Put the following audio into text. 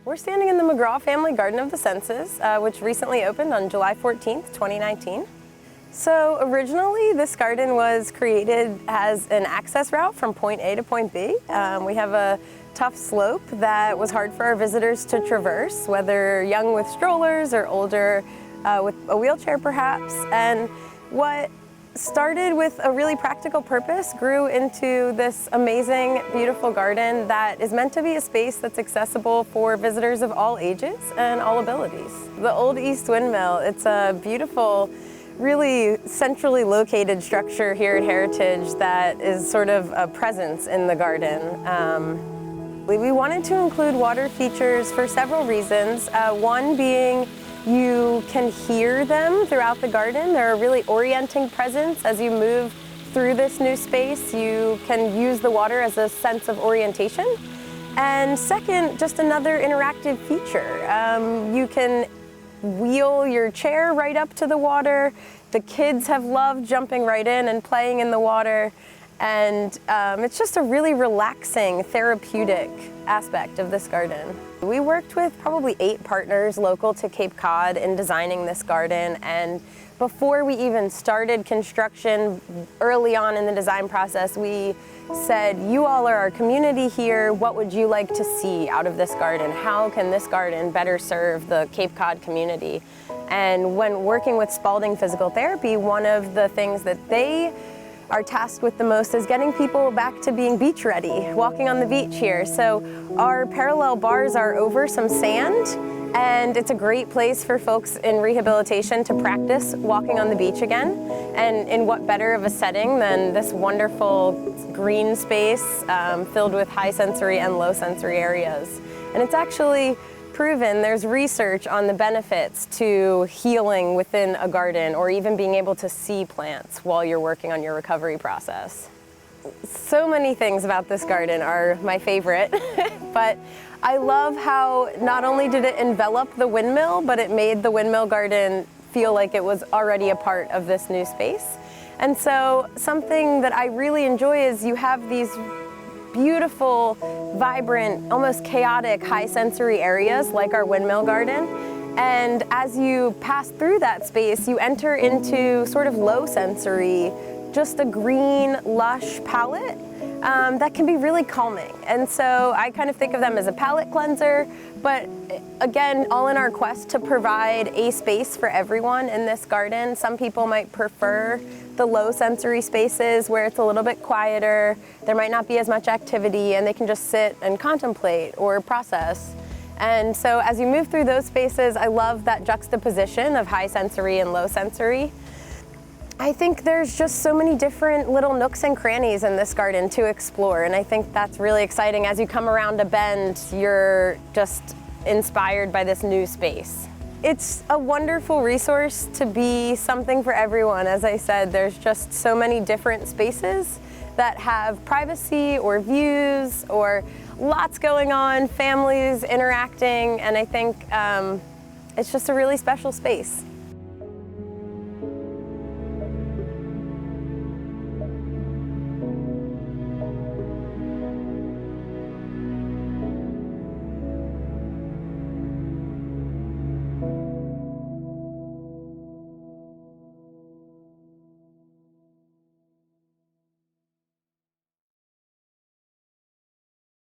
We're standing in the McGraw Family Garden of the Senses, which recently opened on July 14th, 2019. So originally this garden was created as an access route from point A to point B. We have a tough slope that was hard for our visitors to traverse, whether young with strollers or older with a wheelchair perhaps. And what started with a really practical purpose grew into this amazing, beautiful garden that is meant to be a space that's accessible for visitors of all ages and all abilities. The Old East Windmill, it's a beautiful, really centrally located structure here at Heritage that is sort of a presence in the garden. We wanted to include water features for several reasons. One being you can hear them throughout the garden. They're a really orienting presence. As you move through this new space, you can use the water as a sense of orientation. And second, just another interactive feature. You can wheel your chair right up to the water. The kids have loved jumping right in and playing in the water. And it's just a really relaxing, therapeutic aspect of this garden. We worked with probably 8 partners local to Cape Cod in designing this garden, and before we even started construction, early on in the design process, we said, you all are our community here, what would you like to see out of this garden? How can this garden better serve the Cape Cod community? And when working with Spalding Physical Therapy, one of the things that they are tasked with the most is getting people back to being beach ready, walking on the beach here. So our parallel bars are over some sand, and it's a great place for folks in rehabilitation to practice walking on the beach again. And in what better of a setting than this wonderful green space filled with high sensory and low sensory areas. And it's actually proven, there's research on the benefits to healing within a garden or even being able to see plants while you're working on your recovery process. So many things about this garden are my favorite, but I love how not only did it envelop the windmill, but it made the windmill garden feel like it was already a part of this new space. And so something that I really enjoy is you have these beautiful, vibrant, almost chaotic, high sensory areas like our windmill garden. And as you pass through that space, you enter into sort of low sensory, just a green, lush palette that can be really calming. And so I kind of think of them as a palette cleanser, but again, all in our quest to provide a space for everyone in this garden. Some people might prefer the low sensory spaces where it's a little bit quieter, there might not be as much activity, and they can just sit and contemplate or process. And so as you move through those spaces, I love that juxtaposition of high sensory and low sensory. I think there's just so many different little nooks and crannies in this garden to explore, and I think that's really exciting. As you come around a bend, you're just inspired by this new space. It's a wonderful resource to be something for everyone. As I said, there's just so many different spaces that have privacy or views or lots going on, families interacting, and I think it's just a really special space.